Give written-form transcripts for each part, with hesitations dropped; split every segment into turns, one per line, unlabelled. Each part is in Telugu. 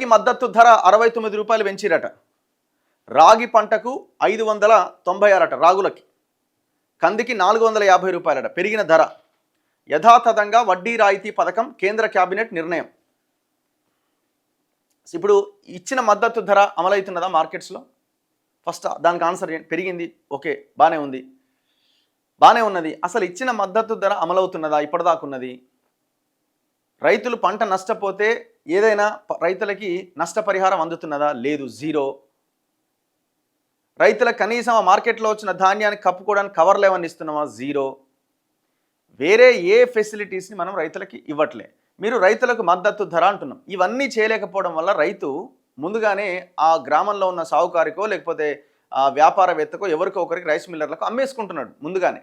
వరికి మద్దతు ధర 69 రూపాయలు పెంచిరట. రాగి పంటకు 596 రాగులకి, కందికి 450 రూపాయలట పెరిగిన ధర. యథాతథంగా వడ్డీ రాయితీ పథకం కేంద్ర కేబినెట్ నిర్ణయం. ఇప్పుడు ఇచ్చిన మద్దతు ధర అమలవుతున్నదా మార్కెట్స్లో? ఫస్ట్ దానికి ఆన్సర్ పెరిగింది, ఓకే బాగానే ఉంది, బాగానే ఉన్నది. అసలు ఇచ్చిన మద్దతు ధర అమలవుతున్నదా? ఇప్పటిదాకా ఉన్నది. రైతులు పంట నష్టపోతే ఏదైనా రైతులకి నష్టపరిహారం అందుతున్నదా? లేదు, జీరో. రైతులకు కనీసం ఆ మార్కెట్లో వచ్చిన ధాన్యాన్ని కప్పుకోవడానికి కవర్లు ఏమన్నా ఇస్తున్నామా? జీరో. వేరే ఏ ఫెసిలిటీస్ని మనం రైతులకి ఇవ్వట్లే. మీరు రైతులకు మద్దతు ధర అంటున్నాం. ఇవన్నీ చేయలేకపోవడం వల్ల రైతు ముందుగానే ఆ గ్రామంలో ఉన్న సావుకారికో లేకపోతే వ్యాపారవేత్తకో ఎవరికో ఒకరికి రైస్ మిల్లర్లకు అమ్మేసుకుంటున్నాడు ముందుగానే.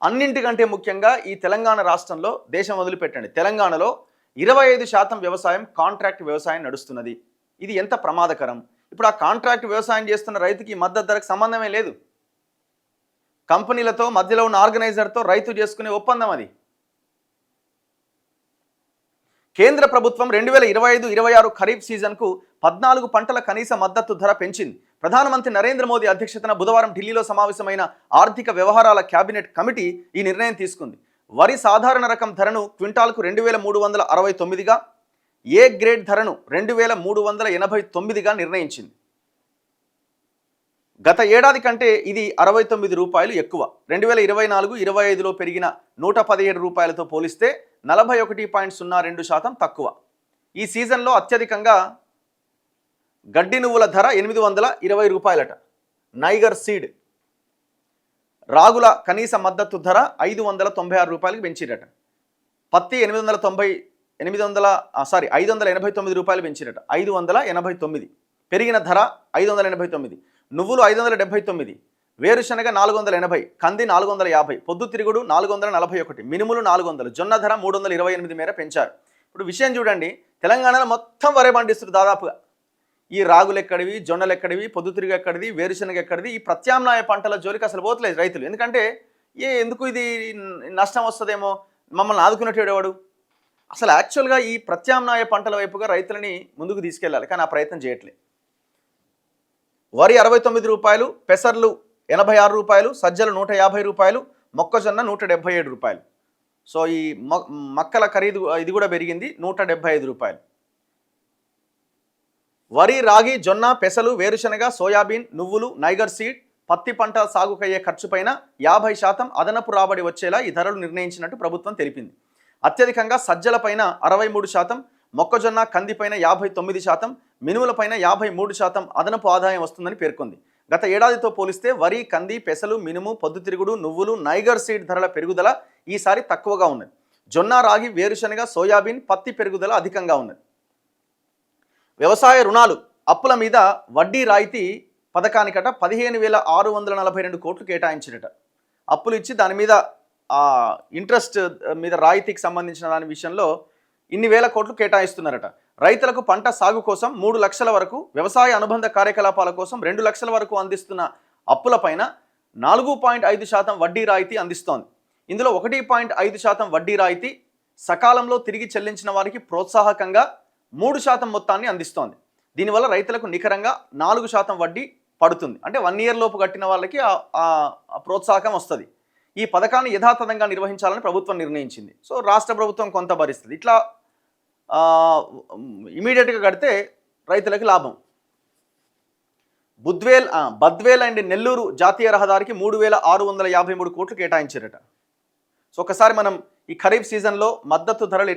అన్నింటికంటే ముఖ్యంగా ఈ తెలంగాణ రాష్ట్రంలో, దేశం వదిలిపెట్టండి, తెలంగాణలో 25% వ్యవసాయం కాంట్రాక్ట్ వ్యవసాయం నడుస్తున్నది. ఇది ఎంత ప్రమాదకరం. ఇప్పుడు ఆ కాంట్రాక్ట్ వ్యవసాయం చేస్తున్న రైతుకి మద్దతు ధరకు సంబంధమే లేదు. కంపెనీలతో మధ్యలో ఉన్న ఆర్గనైజర్తో రైతు చేసుకునే ఒప్పందం అది. కేంద్ర ప్రభుత్వం 2025-26 ఖరీఫ్ సీజన్కు 14 పంటల కనీస మద్దతు ధర పెంచింది. ప్రధానమంత్రి నరేంద్ర మోదీ అధ్యక్షతన బుధవారం ఢిల్లీలో సమావేశమైన ఆర్థిక వ్యవహారాల కేబినెట్ కమిటీ ఈ నిర్ణయం తీసుకుంది. వరి సాధారణ రకం ధరను క్వింటాల్కు 2369గా, ఏ గ్రేడ్ ధరను 2389గా నిర్ణయించింది. గత ఏడాది కంటే ఇది 69 రూపాయలు ఎక్కువ. 2024-25లో పెరిగిన 117 రూపాయలతో పోలిస్తే 41.02% తక్కువ. ఈ సీజన్లో అత్యధికంగా గడ్డి నువ్వుల ధర 820 రూపాయలట. నైగర్ సీడ్ రాగుల కనీస మద్దతు ధర 596 రూపాయలకు పెంచిరట. పత్తి 589 రూపాయలు పెంచిరట. 589 పెరిగిన ధర 589. నువ్వులు 579, వేరుశనగ 480, కంది 450, పొద్దుతిరుగుడు 441, మినుములు 400, జొన్న ధర 328 మేర పెంచారు. ఇప్పుడు విషయం చూడండి, తెలంగాణలో మొత్తం వరే పండిస్తారు దాదాపుగా. ఈ రాగులు ఎక్కడివి, జొన్నలు ఎక్కడివి, పొద్దుతిరుగు ఎక్కడిది, వేరుశనగ ఎక్కడిది, ఈ ప్రత్యామ్నాయ పంటల జోలికి అసలు పోతలేదు రైతులు. ఎందుకంటే ఎందుకు ఇది నష్టం వస్తుందేమో, మమ్మల్ని ఆదుకునేటోడేవాడు. అసలు యాక్చువల్గా ఈ ప్రత్యామ్నాయ పంటల వైపుగా రైతులని ముందుకు తీసుకెళ్ళాలి, కానీ ఆ ప్రయత్నం చేయట్లేదు. వరి 69 రూపాయలు, పెసర్లు 86 రూపాయలు, సజ్జలు 150 రూపాయలు, మొక్కజొన్న 177 రూపాయలు. సో ఈ మక్కల ఖరీదు ఇది కూడా పెరిగింది, 175 రూపాయలు. వరి, రాగి, జొన్న, పెసలు, వేరుశనగ, సోయాబీన్, నువ్వులు, నైగర్ సీడ్, పత్తి పంట సాగుకయ్యే ఖర్చుపైన 50% అదనపు రాబడి వచ్చేలా ఈ ధరలు నిర్ణయించినట్టు ప్రభుత్వం తెలిపింది. అత్యధికంగా సజ్జలపైన 63%, మొక్కజొన్న, కందిపైన 59%, మినుములపైన 53% అదనపు ఆదాయం వస్తుందని పేర్కొంది. గత ఏడాదితో పోలిస్తే వరి, కంది, పెసలు, మినుము, పొద్దుతిరుగుడు, నువ్వులు, నైగర్ సీడ్ ధరల పెరుగుదల ఈసారి తక్కువగా ఉన్నది. జొన్న, రాగి, వేరుశనగ, సోయాబీన్, పత్తి పెరుగుదల అధికంగా ఉన్నది. వ్యవసాయ రుణాలు అప్పుల మీద వడ్డీ రాయితీ పథకానికట 15,642 కోట్లు కేటాయించినట. అప్పులు ఇచ్చి దాని మీద ఇంట్రెస్ట్ మీద రాయితీకి సంబంధించిన దాని విషయంలో ఇన్ని వేల కోట్లు కేటాయిస్తున్నారట. రైతులకు పంట సాగు కోసం 3 లక్షల వరకు, వ్యవసాయ అనుబంధ కార్యకలాపాల కోసం 2 లక్షల వరకు అందిస్తున్న అప్పులపైన 4.5% వడ్డీ రాయితీ అందిస్తోంది. ఇందులో 1.5% వడ్డీ రాయితీ సకాలంలో తిరిగి చెల్లించిన వారికి ప్రోత్సాహకంగా 3% మొత్తాన్ని అందిస్తోంది. దీనివల్ల రైతులకు నికరంగా 4% వడ్డీ పడుతుంది. అంటే 1 ఇయర్ లోపు కట్టిన వాళ్ళకి ప్రోత్సాహకం వస్తుంది. ఈ పథకాన్ని యథాతథంగా నిర్వహించాలని ప్రభుత్వం నిర్ణయించింది. సో రాష్ట్ర ప్రభుత్వం కొంత భరిస్తుంది. ఇట్లా ఇమీడియట్గా కడితే రైతులకి లాభం. బద్వేల్ అండ్ నెల్లూరు జాతీయ రహదారికి 3,653 కోట్లు కేటాయించారట. సో ఒకసారి మనం ఈ ఖరీఫ్ సీజన్లో మద్దతు ధరలు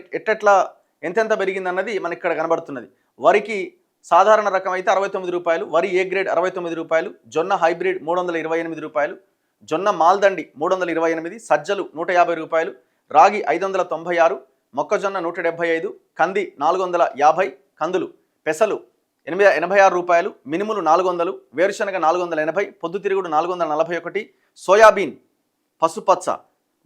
ఎంతెంత పెరిగిందన్నది మనకి ఇక్కడ కనబడుతున్నది. వరికి సాధారణ రకం అయితే 69 రూపాయలు, వరి ఏ గ్రేడ్ 69 రూపాయలు, జొన్న హైబ్రిడ్ 328 రూపాయలు, జొన్న మాల్దండి 328, సజ్జలు 150 రూపాయలు, రాగి 596, మొక్కజొన్న 175, కంది 450, కందులు పెసలు 86 రూపాయలు, మినుములు 400, వేరుశనగ 480, పొద్దుతిరుగుడు 441, సోయాబీన్ పసుపచ్చ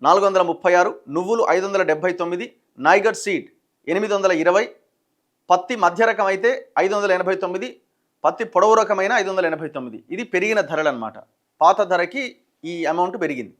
436, నువ్వులు 579, నైగర్ సీడ్ 820, పత్తి మధ్య రకం అయితే 589, పత్తి పొడవు రకమైన 589. ఇది పెరిగిన ధరలు అన్నమాట. పాత ధరకి ఈ అమౌంట్ పెరిగింది.